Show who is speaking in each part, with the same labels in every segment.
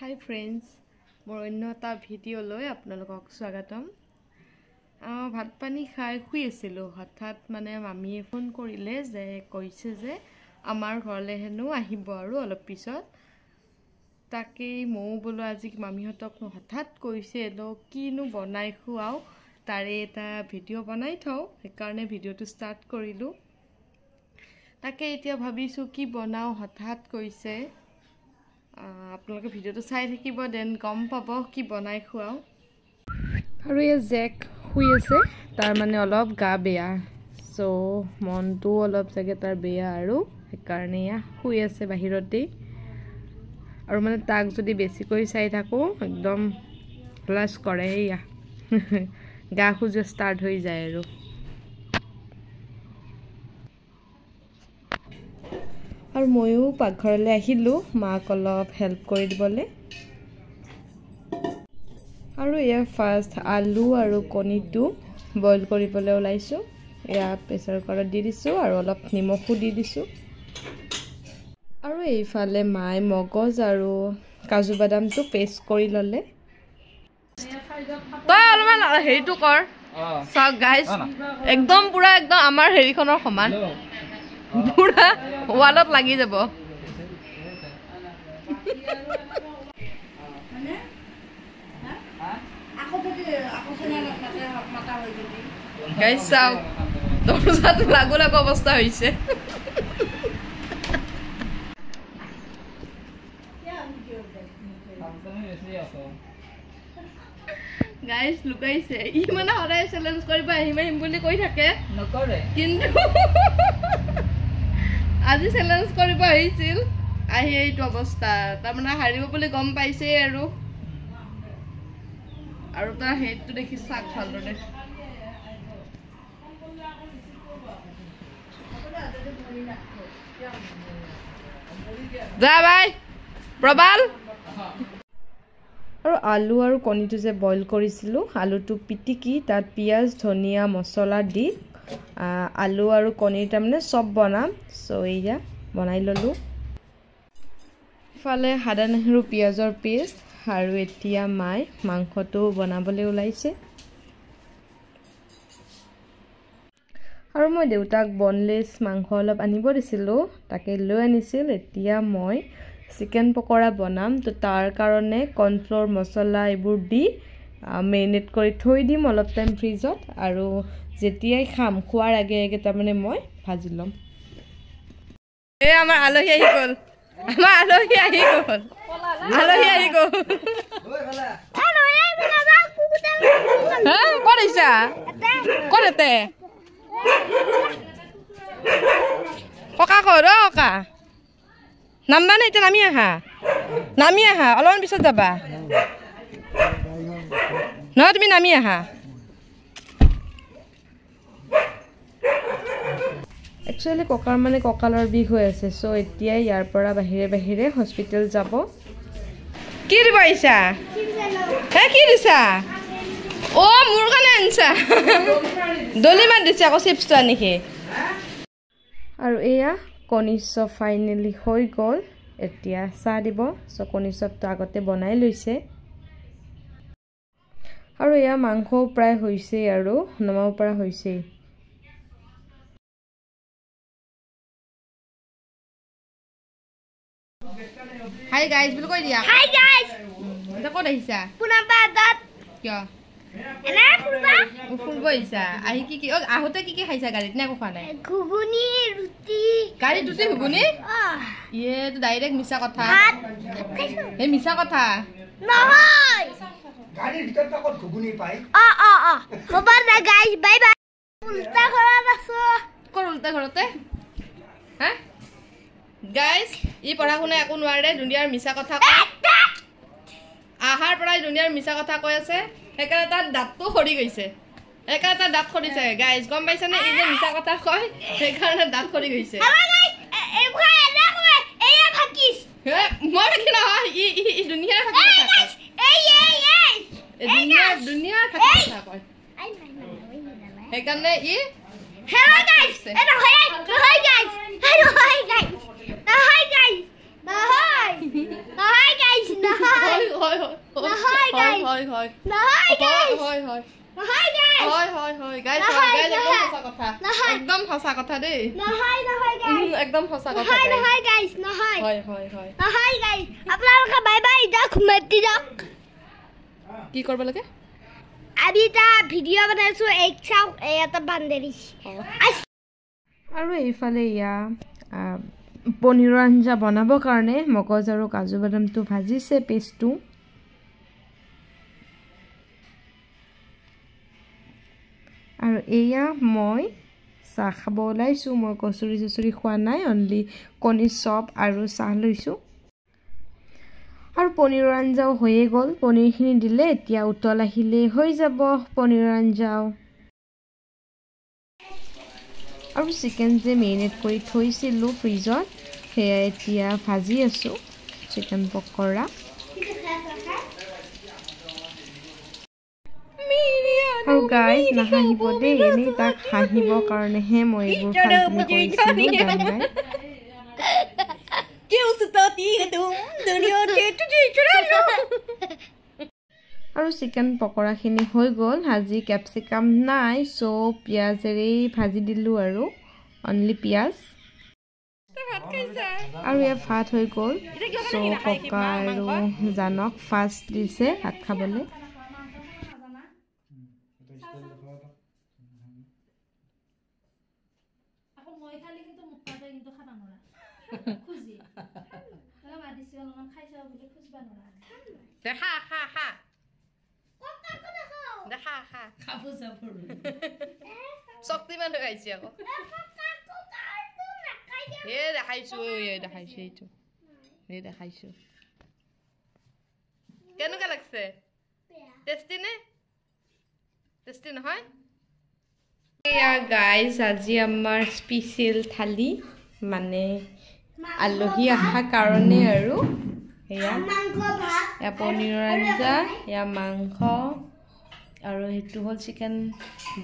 Speaker 1: Hi friends, মোৰ অন্য এটা ভিডিঅ'লৈ আপোনালোকক স্বাগতম। ভাত পানী খাই শুই আছিলোঁ, হঠাৎ মানে মামীয়ে ফোন কৰিলে যে কৈছে যে আমাৰ ঘৰলৈ হেনো আহিব আৰু অলপ পিছত। তাকেই ময়ো বোলো আজি মামীহঁতক হঠাৎ কৈছে কিনো বনাই খুৱাও, তাৰে এটা ভিডিঅ' বনাই থওঁ, সেইকাৰণে ভিডিঅ'টো ষ্টাৰ্ট কৰিলোঁ। তাকে এতিয়া ভাবিছোঁ কি বনাওঁ, হঠাৎ কৈছে। আপোনালোকে ভিডিঅ'টো চাই থাকিব, দেন গম পাব কি বনাই খুৱাওঁ। আৰু এই জেক শুই আছে, তাৰ মানে অলপ গা বেয়া, চ' মনটো অলপ চাগে তাৰ বেয়া আৰু সেইকাৰণে শুই আছে বাহিৰতেই। আৰু মানে তাক যদি বেছিকৈ চাই থাকোঁ একদম ক্লাছ কৰে, এয়া গা খোজা ষ্টাৰ্ট হৈ যায় আৰু। আৰু ময়ো পাকঘৰলৈ আহিলোঁ মাক অলপ হেল্প কৰি দিবলৈ। আৰু এয়া ফাৰ্ষ্ট আলু আৰু কণীটো বইল কৰিবলৈ ওলাইছোঁ। এয়া প্ৰেছাৰ কুকাৰত দি দিছোঁ আৰু অলপ নিমখো দি দিছোঁ। আৰু এইফালে মায়ে মগজ আৰু কাজু বাদামটো পেষ্ট কৰি ল'লে। তই অলপমান হেৰিটো কৰ, চাওক গাইজ, একদম পুৰা একদম আমাৰ হেৰিখনৰ সমান, পুৰা ৱালত লাগি যাব। গাইজ চাওক, দৰজাত লাগু লাগু অৱস্থা হৈছে। গাইজ লুকাইছে, ই মানে সদায় চেলেঞ্জ কৰিব আহিম আহিম বুলি কৈ থাকে, কিন্তু আজি চেলেঞ্জ কৰিব আহিছিল, আহি এইটো অৱস্থা। তাৰমানে হাৰিব বুলি গম পাইছেই আৰু তাৰ হেডটো দেখি চাক ভালদৰে। যা বাই প্ৰবাল। আৰু আলু আৰু কণীটো যে বইল কৰিছিলোঁ, আলুটো পিটিকি তাত পিঁয়াজ ধনিয়া মছলা দি আলু আৰু কণীৰ তাৰমানে চব বনাম, চ' এয়া বনাই ল'লোঁ। ইফালে আদা নহৰু পিঁয়াজৰ পেষ্ট, আৰু এতিয়া মায়ে মাংসটো বনাবলৈ ওলাইছে। আৰু মই দেউতাক বনলেছ মাংস অলপ আনিব দিছিলোঁ, তাকে লৈ আনিছিল। এতিয়া মই চিকেন পকৰা বনাম, তো তাৰ কাৰণে কৰ্ণফ্ল'ৰ মছলা এইবোৰ দি মেৰিনেট কৰি থৈ দিম অলপ টাইম ফ্ৰিজত, আৰু যেতিয়াই খাম খোৱাৰ আগে আগে তাৰমানে মই ভাজি ল'ম। এই আমাৰ আলহী আহি গ'ল, আমাৰ আলহী আহি গ'ল, আলহী আহি গ'ল। ক'ত আহিছা? ক'ত এতে ককা ক'ত? অ' ককা নামবা নে? এতিয়া নামি আহা, নামি আহা, অলপমান পিছত যাবা নহয়, তুমি নামি আহা। একচুৱেলি ককাৰ মানে কঁকালৰ বিষ হৈ আছে, চ' এতিয়াই ইয়াৰ পৰা বাহিৰে বাহিৰে হস্পিটেল যাব। কি দিব আহিছা? হে কি দিছা? অ' মোৰ কাৰণে আনিছা? দলি মাত দিছে আকৌ চিপছটো আনিকি। আৰু এয়া কণী চপ ফাইনেলি হৈ গ'ল, এতিয়া চাহ দিব। চ' কণী চপটো আগতে বনাই লৈছে। আৰু এয়া মাংসও প্ৰায় হৈছেই আৰু নমাব পৰা হৈছেই। হাই গাইজ বুলি কৈ দিয়া। Hi guys. এটা ক'ত আহিছা? পুনাপাদাত। কিয়? এনে ফুৰবা। ফুৰব আহিছা? আহি কি আহোতে কি খাইছা গাড়ীত? নে একো খোৱা নাই? ঘুগুনি ৰুটি। গাড়ীত ৰুটি ঘুগুনি? ইয়ে তো ডাইৰেক্ট মিছা কথা। এই মিছা কথা নহয়। গাড়ীৰ ভিতৰত ক'ত ঘুগুনি পায়? হ'ব না গাইজ, বাই বাই। উল্টা ঘৰত আছো। ক'ৰ উল্টা ঘৰতে? হা গাইজ, ই পঢ়া শুনা একো নোৱাৰে, দুনিয়াৰ মিছা কথা কয়। আহাৰ পৰাই দুনিয়াৰ মিছা কথা কৈ আছে, সেইকাৰণে তাৰ দাঁতটো সৰি গৈছে, সেইকাৰণে তাৰ দাঁত সৰিছে। গাইজ গম পাইছানে? ই যে মিছা কথা কয়, সেইকাৰণে দাঁত সৰি গৈছে। মই ফাকি নহয়, ই দুনিয়াৰ ফাকি কথা কয়, দুনিয়াৰ ফাকি কথা কয়, সেইকাৰণে ই হয় হয়
Speaker 2: নহয় গাইস
Speaker 1: হয় হয়
Speaker 2: নহয় গাইস
Speaker 1: হয় হয় হয় গাইস একদম সঁচা কথা দেই
Speaker 2: নহয় নহয় গাইস
Speaker 1: একদম সঁচা কথা
Speaker 2: নহয় নহয় গাইস নহয়
Speaker 1: হয় হয় হয়
Speaker 2: নহয় গাইস আপোনালোকে বাই বাই যাওক মেটি যাওক
Speaker 1: কি কৰিব লাগে
Speaker 2: আমি এটা ভিডিঅ' বনাইছো এক চাওক এটা বান্দেৰি
Speaker 1: আৰু এইফালে ইয়া পনীৰৰ আঞ্জা বনাবৰ কাৰণে মগজ আৰু কাজু বাদামটো ভাজিছে পেষ্টটো আৰু এয়া মই চাহ খাব ওলাইছোঁ মই কচুৰি চচুৰি খোৱা নাই অনলি কণী চপ আৰু চাহ লৈছোঁ আৰু পনীৰৰ আঞ্জাও হৈয়ে গ'ল পনীৰখিনি দিলে এতিয়া উতল আহিলে হৈ যাব পনীৰৰ আঞ্জাও আৰু চিকেন যে মেৰিনেট কৰি থৈছিলোঁ ফ্ৰিজত সেয়া এতিয়া ভাজি আছোঁ চিকেন পকৰা আৰু গাইজ নাহাঁহিব দেই এনেই তাক হাঁহিবৰ কাৰণেহে মই এইবোৰ ফাল্টুমি কৰিছিলোঁ গান গাই আৰু চিকেন পকৰাখিনি হৈ গ'ল আজি কেপচিকাম নাই চ' পিঁয়াজেৰেই ভাজি দিলোঁ আৰু অনলি পিঁয়াজ আৰু ইয়াত ভাত হৈ গ'ল চ' ককা আৰু জানক ফাৰ্ষ্ট দিছে ভাত খাবলৈ দেখা খা খা দেখা খা শক্তিমান দেখাইছে আকৌ দেখাইছোঁ দেখাইছোঁ এইটো দেখাইছোঁ কেনেকুৱা লাগছে টেষ্টি নে টেষ্টি নহয় এয়া গাইজ আজি আমাৰ স্পেচিয়েল থালি মানে আলহী অহাৰ কাৰণে আৰু এয়া পনীৰৰ আঞ্জা এয়া মাংস আৰু সেইটো হ'ল চিকেন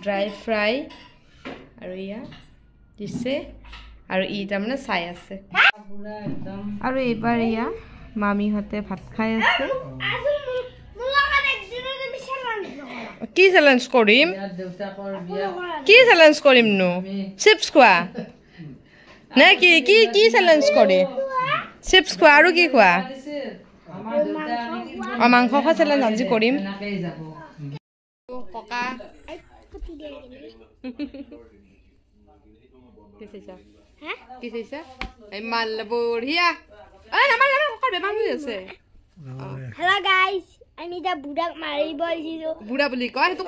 Speaker 1: ড্ৰাই ফ্ৰাই আৰু এয়া দিছে আৰু ই তাৰমানে চাই আছে আৰু এইবাৰ এয়া মামীহঁতে ভাত খাই আছে কি চেলেঞ্জ কৰিম কি চেলেঞ্জ কৰিমনো চিপছ খোৱা নে কি কি কি চেলেঞ্জ কৰি চিপছ খোৱা আৰু কি খোৱা মাংস খোৱা চেলেঞ্জ আজি কৰিম ককা কি চাইছা মাল বঢ়িয়া
Speaker 2: হেল্ল' গাইস আমি এটা বুঢ়াক মাৰিব আহিছো
Speaker 1: বুঢ়া বুলি কয় সেইটো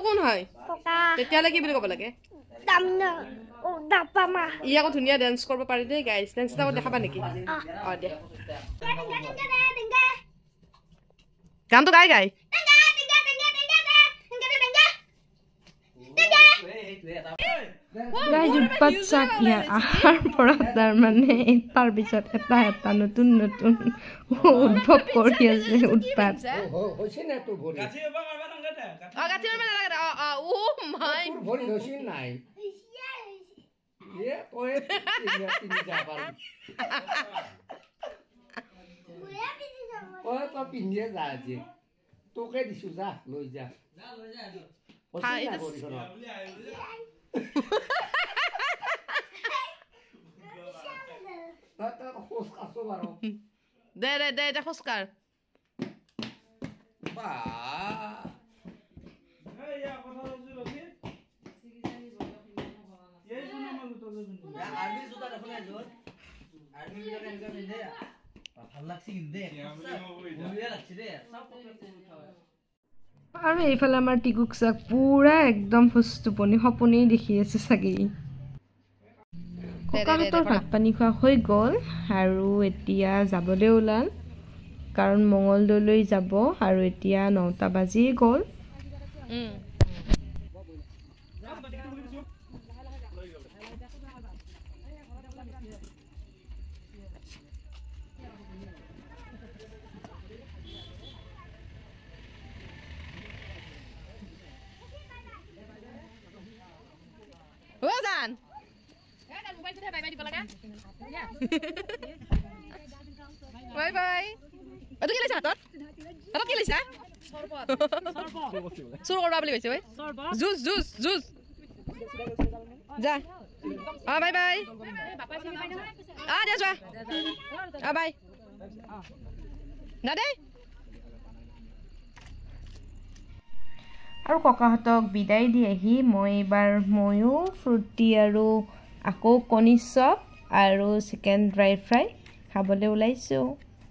Speaker 1: কোন হয়
Speaker 2: ককা
Speaker 1: তেতিয়াহ'লে কি বুলি ক'ব লাগে ই আকৌ ধুনীয়া ডেন্স কৰিব পাৰি দেই গাইজ ডেন্স এটা দেখাবা নেকি দে গানটো গাই গাই উৎপাত চাক ইয়াৰ আহাৰ পৰা তাৰমানে এটাৰ পিছত এটা এটা নতুন নতুন উদ্ভৱ কৰি আছে উৎপাত
Speaker 3: পিন্ধিয়ে যা আজি তোকে দিছো যা লৈ যা
Speaker 1: দে দে দে দে খোজকাঢ় আৰু এইফালে আমাৰ টিকুক চাক পুৰা একদম টোপনি সপোনেই দেখি আছে চাগে ককাহঁতৰ ভাত পানী খোৱা হৈ গ'ল আৰু এতিয়া যাবলৈ ওলাল কাৰণ মঙলদৈলৈ যাব আৰু এতিয়া 9টা বাজি গ'ল Bye bye. অ তো কি লৈছা হাতত হাতত কি লৈছা চুৰ কৰবা বুলি কৈছে ঐ জুচ জুচ জুচ যা বাই বাই দে যোৱা বাই না দে আৰু ককাহঁতক বিদায় দি আহি মই এইবাৰ ময়ো ফ্ৰুটি আৰু আকৌ কণী চপ আৰু চিকেন ড্ৰাই ফ্ৰাই খাবলৈ ওলাইছোঁ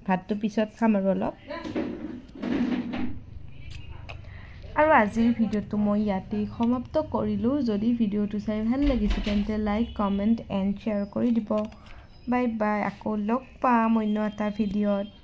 Speaker 1: ভাতটো পিছত খাম আৰু অলপ আৰু আজিৰ ভিডিঅ'টো মই ইয়াতেই সমাপ্ত কৰিলোঁ যদি ভিডিঅ'টো চাই ভাল লাগিছে তেন্তে লাইক কমেণ্ট এণ্ড শ্বেয়াৰ কৰি দিব বাই বাই আকৌ লগ পাম অন্য এটা ভিডিঅ'ত